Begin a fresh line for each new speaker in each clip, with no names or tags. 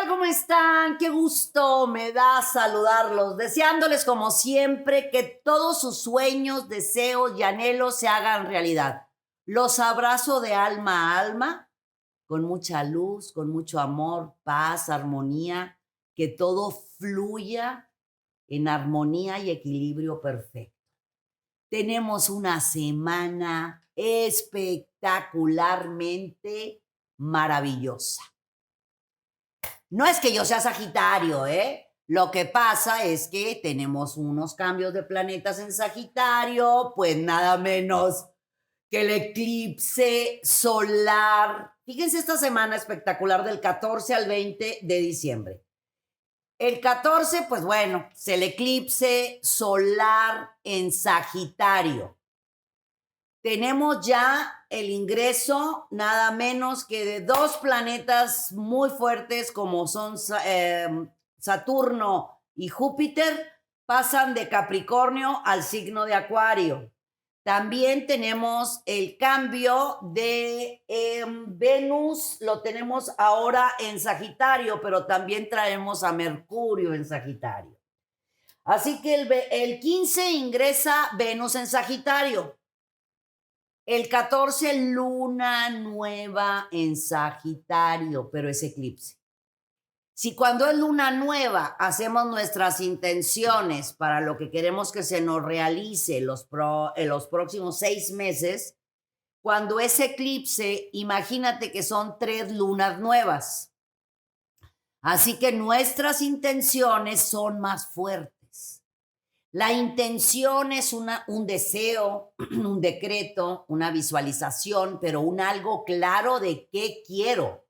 tal? ¿Cómo están? Qué gusto me da saludarlos, deseándoles como siempre que todos sus sueños, deseos y anhelos se hagan realidad. Los abrazo de alma a alma, con mucha luz, con mucho amor, paz, armonía, que todo fluya en armonía y equilibrio perfecto. Tenemos una semana espectacularmente maravillosa. No es que yo sea Sagitario, ¿eh? Lo que pasa es que tenemos unos cambios de planetas en Sagitario, pues nada menos que el eclipse solar. Fíjense esta semana espectacular del 14 al 20 de diciembre. El 14, pues bueno, es el eclipse solar en Sagitario. Tenemos ya el ingreso nada menos que de dos planetas muy fuertes como son Saturno y Júpiter, pasan de Capricornio al signo de Acuario. También tenemos el cambio de Venus, lo tenemos ahora en Sagitario, pero también traemos a Mercurio en Sagitario. Así que el 15 ingresa Venus en Sagitario. El 14, luna nueva en Sagitario, pero es eclipse. Si cuando es luna nueva hacemos nuestras intenciones para lo que queremos que se nos realice en los próximos 6 meses, cuando es eclipse, imagínate que son 3 lunas nuevas. Así que nuestras intenciones son más fuertes. La intención es un deseo, un decreto, una visualización, pero un algo claro de qué quiero,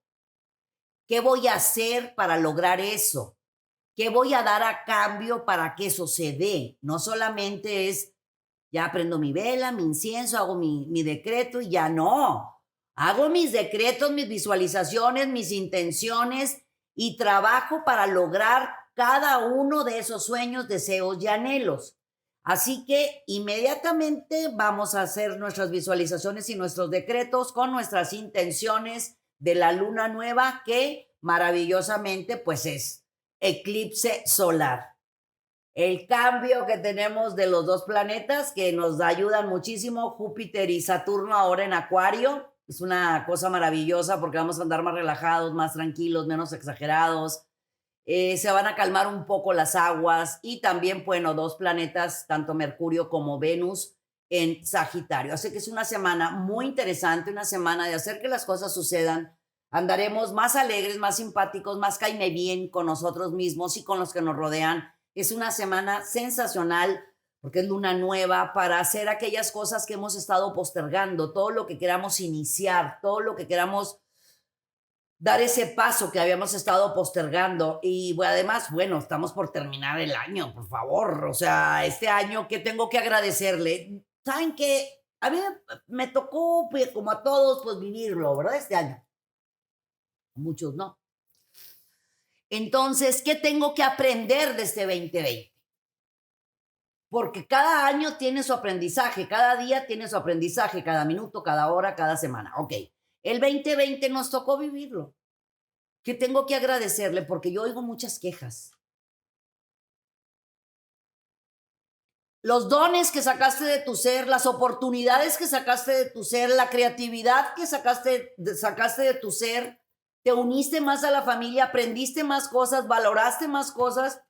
qué voy a hacer para lograr eso, qué voy a dar a cambio para que eso se dé. No solamente es, ya prendo mi vela, mi incienso, hago mi decreto y ya no. Hago mis decretos, mis visualizaciones, mis intenciones y trabajo para lograr cada uno de esos sueños, deseos y anhelos. Así que inmediatamente vamos a hacer nuestras visualizaciones y nuestros decretos con nuestras intenciones de la luna nueva que maravillosamente pues es eclipse solar. El cambio que tenemos de los dos planetas que nos ayudan muchísimo, Júpiter y Saturno ahora en Acuario, es una cosa maravillosa porque vamos a andar más relajados, más tranquilos, menos exagerados. Se van a calmar un poco las aguas y también, bueno, dos planetas, tanto Mercurio como Venus en Sagitario. Así que es una semana muy interesante, una semana de hacer que las cosas sucedan. Andaremos más alegres, más simpáticos, más caime bien con nosotros mismos y con los que nos rodean. Es una semana sensacional porque es luna nueva para hacer aquellas cosas que hemos estado postergando, todo lo que queramos iniciar, todo lo que queramos dar ese paso que habíamos estado postergando. Y además, bueno, estamos por terminar el año, por favor. O sea, este año que tengo que agradecerle. ¿Saben qué? A mí me tocó, pues, como a todos, pues vivirlo, ¿verdad? Este año. Muchos no. Entonces, ¿qué tengo que aprender de este 2020? Porque cada año tiene su aprendizaje, cada día tiene su aprendizaje, cada minuto, cada hora, cada semana. Ok, el 2020 nos tocó vivirlo. ¿Qué tengo que agradecerle? Porque yo oigo muchas quejas. Los dones que sacaste de tu ser, las oportunidades que sacaste de tu ser, la creatividad que sacaste de tu ser, te uniste más a la familia, aprendiste más cosas, valoraste más cosas.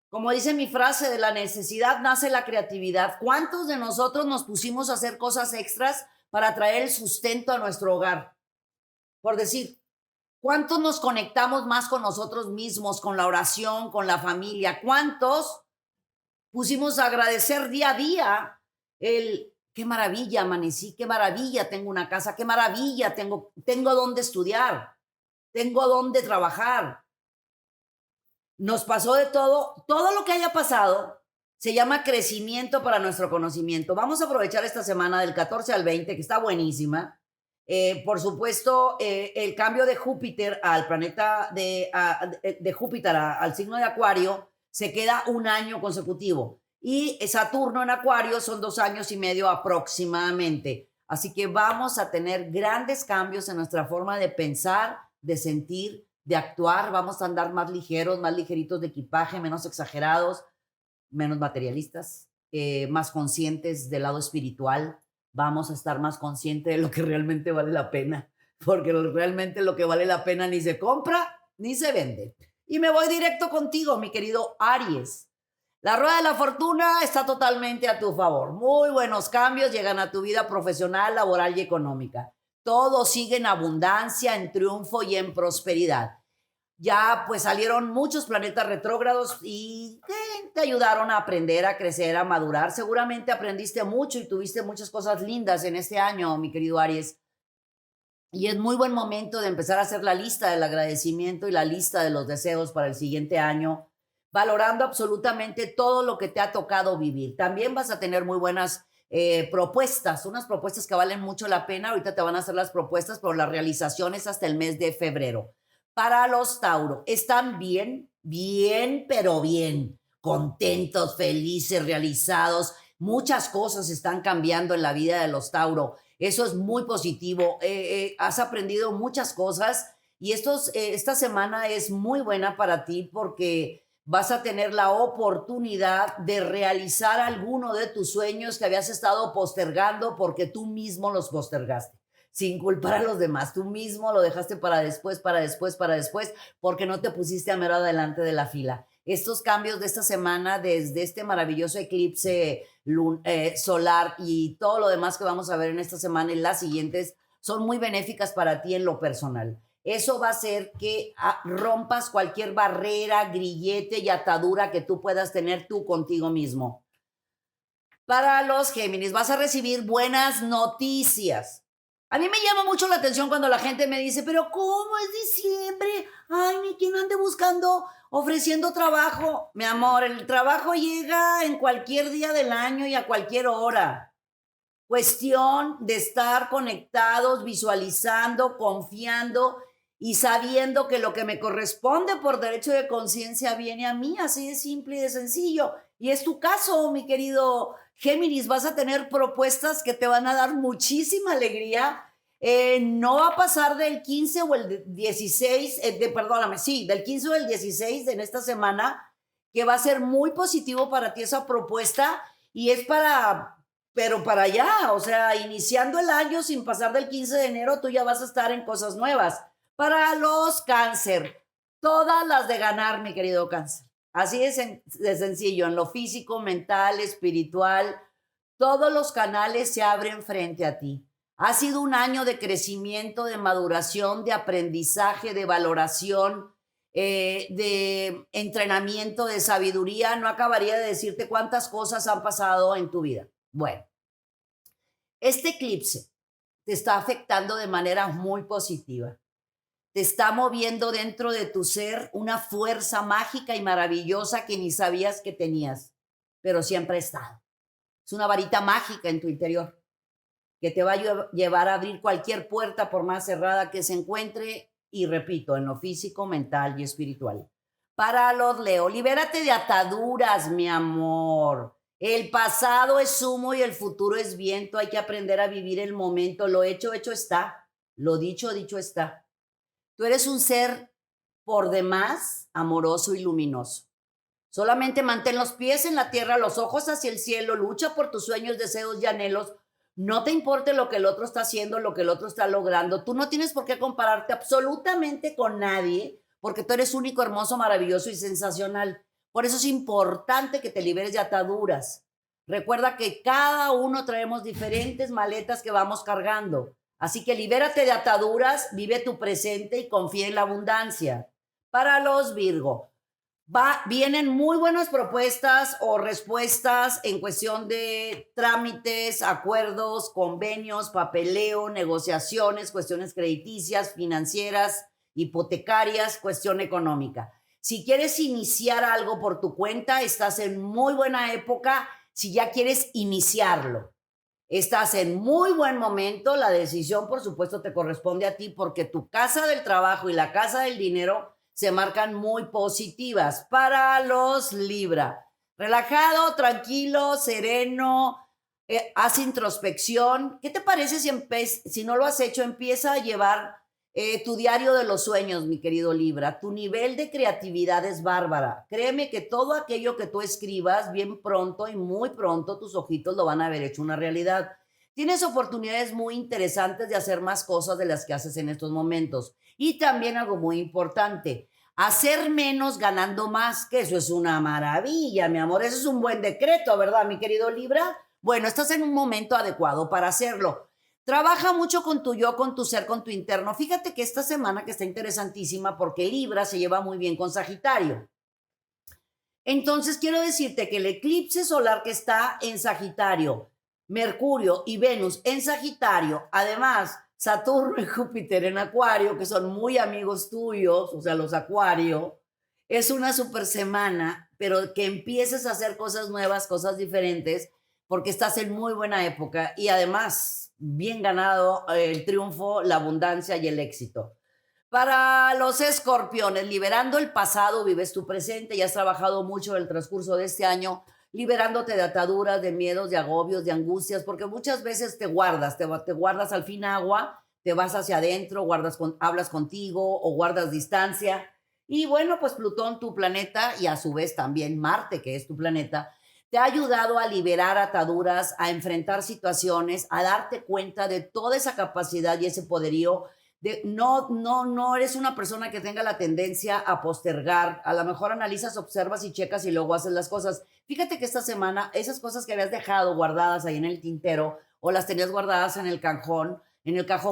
Como dice mi frase, de la necesidad nace la creatividad. ¿Cuántos de nosotros nos pusimos a hacer cosas extras para traer el sustento a nuestro hogar? Por decir, ¿cuántos nos conectamos más con nosotros mismos, con la oración, con la familia? ¿Cuántos pusimos a agradecer día a día qué maravilla amanecí, qué maravilla tengo una casa, qué maravilla tengo dónde estudiar, tengo dónde trabajar? Nos pasó de todo lo que haya pasado se llama crecimiento para nuestro conocimiento. Vamos a aprovechar esta semana del 14 al 20, que está buenísima. Por supuesto, el cambio de Júpiter al planeta de Júpiter al signo de Acuario se queda un año consecutivo. Y Saturno en Acuario son 2 años y medio aproximadamente. Así que vamos a tener grandes cambios en nuestra forma de pensar, de sentir, de actuar, vamos a andar más ligeros, más ligeritos de equipaje, menos exagerados, menos materialistas, más conscientes del lado espiritual, vamos a estar más conscientes de lo que realmente vale la pena, porque realmente lo que vale la pena ni se compra ni se vende. Y me voy directo contigo, mi querido Aries. La rueda de la fortuna está totalmente a tu favor. Muy buenos cambios llegan a tu vida profesional, laboral y económica. Todo sigue en abundancia, en triunfo y en prosperidad. Ya pues salieron muchos planetas retrógrados y te ayudaron a aprender, a crecer, a madurar. Seguramente aprendiste mucho y tuviste muchas cosas lindas en este año, mi querido Aries. Y es muy buen momento de empezar a hacer la lista del agradecimiento y la lista de los deseos para el siguiente año, valorando absolutamente todo lo que te ha tocado vivir. También vas a tener muy buenas propuestas, unas propuestas que valen mucho la pena. Ahorita te van a hacer las propuestas, pero la realización es hasta el mes de febrero. Para los Tauro, están bien, bien, pero bien, contentos, felices, realizados. Muchas cosas están cambiando en la vida de los Tauro. Eso es muy positivo. Has aprendido muchas cosas y esta semana es muy buena para ti porque vas a tener la oportunidad de realizar alguno de tus sueños que habías estado postergando porque tú mismo los postergaste, sin culpar a los demás. Tú mismo lo dejaste para después, para después, para después, porque no te pusiste a mero adelante de la fila. Estos cambios de esta semana, desde este maravilloso eclipse solar y todo lo demás que vamos a ver en esta semana y las siguientes, son muy benéficas para ti en lo personal. Eso va a hacer que rompas cualquier barrera, grillete y atadura que tú puedas tener tú contigo mismo. Para los Géminis, vas a recibir buenas noticias. A mí me llama mucho la atención cuando la gente me dice, pero ¿cómo es diciembre? Ay, ni quien ande buscando, ofreciendo trabajo. Mi amor, el trabajo llega en cualquier día del año y a cualquier hora. Cuestión de estar conectados, visualizando, confiando y sabiendo que lo que me corresponde por derecho de conciencia viene a mí, así de simple y de sencillo. Y es tu caso, mi querido Géminis, vas a tener propuestas que te van a dar muchísima alegría. No va a pasar del 15 o el 16, perdóname, sí, del 15 o el 16 en esta semana, que va a ser muy positivo para ti esa propuesta y es pero para allá, o sea, iniciando el año sin pasar del 15 de enero, tú ya vas a estar en cosas nuevas. Para los Cáncer, todas las de ganar, mi querido Cáncer. Así de sencillo, en lo físico, mental, espiritual, todos los canales se abren frente a ti. Ha sido un año de crecimiento, de maduración, de aprendizaje, de valoración, de entrenamiento, de sabiduría. No acabaría de decirte cuántas cosas han pasado en tu vida. Bueno, este eclipse te está afectando de manera muy positiva. Te está moviendo dentro de tu ser una fuerza mágica y maravillosa que ni sabías que tenías, pero siempre ha estado. Es una varita mágica en tu interior que te va a llevar a abrir cualquier puerta por más cerrada que se encuentre y repito, en lo físico, mental y espiritual. Para los Leo, libérate de ataduras, mi amor. El pasado es humo y el futuro es viento. Hay que aprender a vivir el momento. Lo hecho, hecho está. Lo dicho, dicho está. Tú eres un ser por demás amoroso y luminoso. Solamente mantén los pies en la tierra, los ojos hacia el cielo, lucha por tus sueños, deseos y anhelos. No te importe lo que el otro está haciendo, lo que el otro está logrando. Tú no tienes por qué compararte absolutamente con nadie, porque tú eres único, hermoso, maravilloso y sensacional. Por eso es importante que te liberes de ataduras. Recuerda que cada uno traemos diferentes maletas que vamos cargando. Así que libérate de ataduras, vive tu presente y confía en la abundancia. Para los Virgo, vienen muy buenas propuestas o respuestas en cuestión de trámites, acuerdos, convenios, papeleo, negociaciones, cuestiones crediticias, financieras, hipotecarias, cuestión económica. Si quieres iniciar algo por tu cuenta, estás en muy buena época. Si ya quieres iniciarlo, estás en muy buen momento. La decisión, por supuesto, te corresponde a ti porque tu casa del trabajo y la casa del dinero se marcan muy positivas. Para los Libra, relajado, tranquilo, sereno, haz introspección. ¿Qué te parece si no lo has hecho, empieza a llevar Tu diario de los sueños, mi querido Libra. Tu nivel de creatividad es bárbara. Créeme que todo aquello que tú escribas, bien pronto y muy pronto, tus ojitos lo van a haber hecho una realidad. Tienes oportunidades muy interesantes de hacer más cosas de las que haces en estos momentos. Y también algo muy importante, hacer menos ganando más, que eso es una maravilla, mi amor. Eso es un buen decreto, ¿verdad, mi querido Libra? Bueno, estás en un momento adecuado para hacerlo. Trabaja mucho con tu yo, con tu ser, con tu interno. Fíjate que esta semana que está interesantísima porque Libra se lleva muy bien con Sagitario. Entonces quiero decirte que el eclipse solar que está en Sagitario, Mercurio y Venus en Sagitario, además Saturno y Júpiter en Acuario, que son muy amigos tuyos, o sea, los Acuario, es una super semana, pero que empieces a hacer cosas nuevas, cosas diferentes, porque estás en muy buena época y además bien ganado el triunfo, la abundancia y el éxito. Para los escorpiones, liberando el pasado, vives tu presente y has trabajado mucho en el transcurso de este año, liberándote de ataduras, de miedos, de agobios, de angustias, porque muchas veces te guardas, te guardas al fin agua, te vas hacia adentro, hablas contigo o guardas distancia. Y bueno, pues Plutón, tu planeta, y a su vez también Marte, que es tu planeta, te ha ayudado a liberar ataduras, a enfrentar situaciones, a darte cuenta de toda esa capacidad y ese poderío no eres una persona que tenga la tendencia a postergar. A lo mejor analizas, observas y checas y luego haces las cosas. Fíjate que esta semana esas cosas que habías dejado guardadas ahí en el tintero o las tenías guardadas en el cajón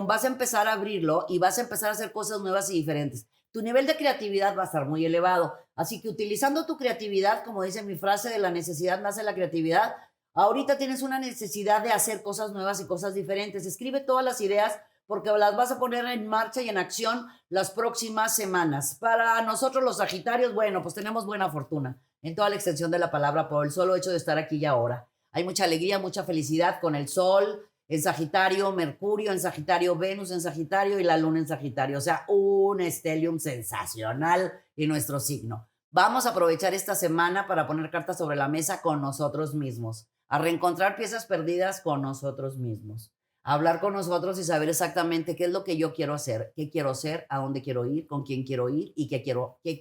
vas a empezar a abrirlo y vas a empezar a hacer cosas nuevas y diferentes. Tu nivel de creatividad va a estar muy elevado. Así que utilizando tu creatividad, como dice mi frase, de la necesidad nace la creatividad, ahorita tienes una necesidad de hacer cosas nuevas y cosas diferentes. Escribe todas las ideas porque las vas a poner en marcha y en acción las próximas semanas. Para nosotros los Sagitarios, bueno, pues tenemos buena fortuna en toda la extensión de la palabra por el solo hecho de estar aquí y ahora. Hay mucha alegría, mucha felicidad con el Sol en Sagitario, Mercurio en Sagitario, Venus en Sagitario y la Luna en Sagitario. O sea, un estelium sensacional en nuestro signo. Vamos a aprovechar esta semana para poner cartas sobre la mesa con nosotros mismos, a reencontrar piezas perdidas con nosotros mismos, hablar con nosotros y saber exactamente qué es lo que yo quiero hacer, qué quiero hacer, a dónde quiero ir, con quién quiero ir y qué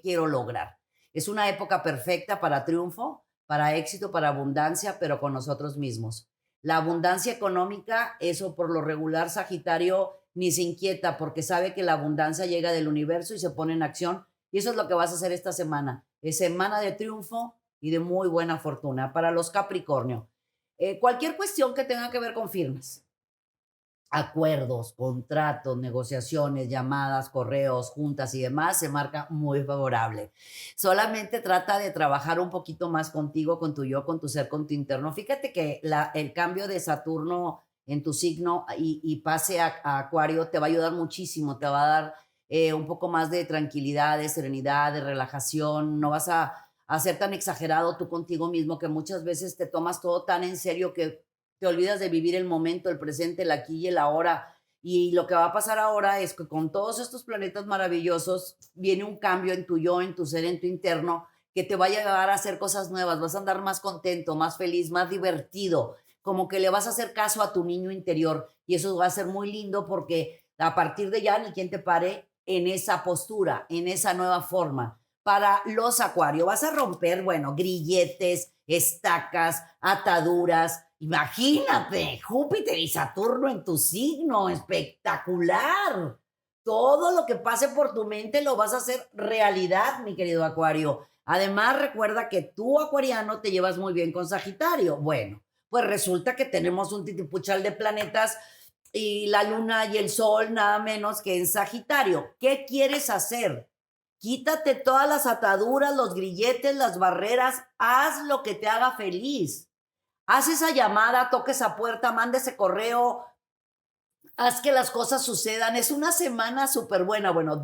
quiero lograr. Es una época perfecta para triunfo, para éxito, para abundancia, pero con nosotros mismos. La abundancia económica, eso por lo regular Sagitario ni se inquieta porque sabe que la abundancia llega del universo y se pone en acción. Y eso es lo que vas a hacer esta semana. Es semana de triunfo y de muy buena fortuna. Para los Capricornio, cualquier cuestión que tenga que ver con firmas, acuerdos, contratos, negociaciones, llamadas, correos, juntas y demás, se marca muy favorable. Solamente trata de trabajar un poquito más contigo, con tu yo, con tu ser, con tu interno. Fíjate que el cambio de Saturno en tu signo y pase a Acuario te va a ayudar muchísimo, te va a dar un poco más de tranquilidad, de serenidad, de relajación. No vas a ser tan exagerado tú contigo mismo que muchas veces te tomas todo tan en serio que te olvidas de vivir el momento, el presente, el aquí y el ahora. Y lo que va a pasar ahora es que con todos estos planetas maravillosos viene un cambio en tu yo, en tu ser, en tu interno, que te va a llevar a hacer cosas nuevas. Vas a andar más contento, más feliz, más divertido, como que le vas a hacer caso a tu niño interior. Y eso va a ser muy lindo porque a partir de ya ni quien te pare en esa postura, en esa nueva forma. Para los Acuario, vas a romper, bueno, grilletes, estacas, ataduras. Imagínate, Júpiter y Saturno en tu signo, espectacular. Todo lo que pase por tu mente lo vas a hacer realidad, mi querido Acuario. Además, recuerda que tú, acuariano, te llevas muy bien con Sagitario. Bueno, pues resulta que tenemos un titipuchal de planetas y la luna y el sol nada menos que en Sagitario. ¿Qué quieres hacer? Quítate todas las ataduras, los grilletes, las barreras, haz lo que te haga feliz. Haz esa llamada, toque esa puerta, mande ese correo, haz que las cosas sucedan. Es una semana súper buena. Bueno,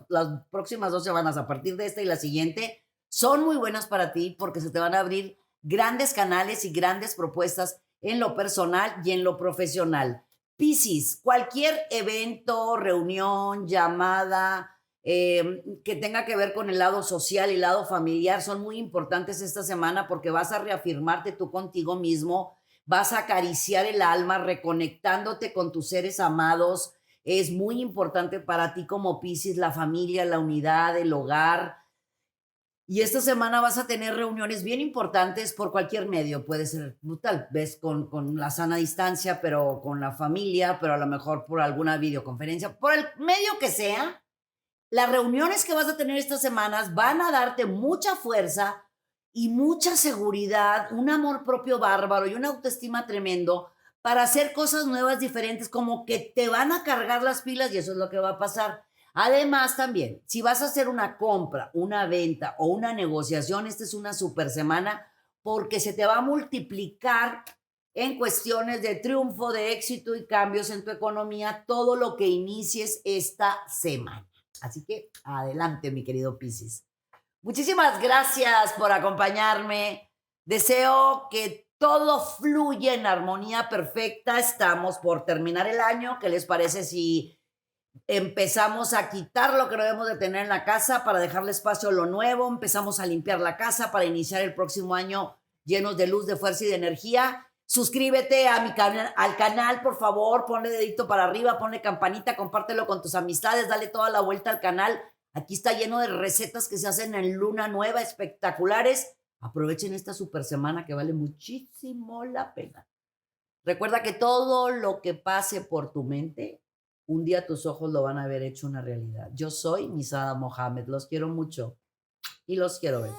las próximas 2 semanas a partir de esta y la siguiente son muy buenas para ti porque se te van a abrir grandes canales y grandes propuestas en lo personal y en lo profesional. Piscis, cualquier evento, reunión, llamada, que tenga que ver con el lado social y el lado familiar son muy importantes esta semana porque vas a reafirmarte tú contigo mismo, vas a acariciar el alma, reconectándote con tus seres amados Es muy importante para ti como Piscis la familia, la unidad, el hogar. Y esta semana vas a tener reuniones bien importantes por cualquier medio. Puede ser tal vez con la sana distancia, pero con la familia, pero a lo mejor por alguna videoconferencia, por el medio que sea. Las reuniones que vas a tener estas semanas van a darte mucha fuerza y mucha seguridad, un amor propio bárbaro y una autoestima tremendo para hacer cosas nuevas, diferentes, como que te van a cargar las pilas y eso es lo que va a pasar. Además, también, si vas a hacer una compra, una venta o una negociación, esta es una super semana porque se te va a multiplicar en cuestiones de triunfo, de éxito y cambios en tu economía, todo lo que inicies esta semana. Así que adelante, mi querido Piscis. Muchísimas gracias por acompañarme. Deseo que todo fluya en armonía perfecta. Estamos por terminar el año. ¿Qué les parece si empezamos a quitar lo que no debemos de tener en la casa para dejarle espacio a lo nuevo? Empezamos a limpiar la casa para iniciar el próximo año llenos de luz, de fuerza y de energía. Suscríbete a al canal, por favor, ponle dedito para arriba, ponle campanita, compártelo con tus amistades, dale toda la vuelta al canal. Aquí está lleno de recetas que se hacen en luna nueva, espectaculares. Aprovechen esta super semana que vale muchísimo la pena. Recuerda que todo lo que pase por tu mente, un día tus ojos lo van a haber hecho una realidad. Yo soy Misada Mohamed, los quiero mucho y los quiero ver.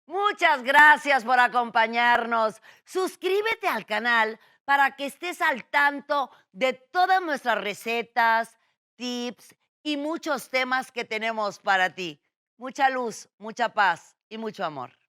Muchas gracias por acompañarnos. Suscríbete al canal para que estés al tanto de todas nuestras recetas, tips y muchos temas que tenemos para ti. Mucha luz, mucha paz y mucho amor.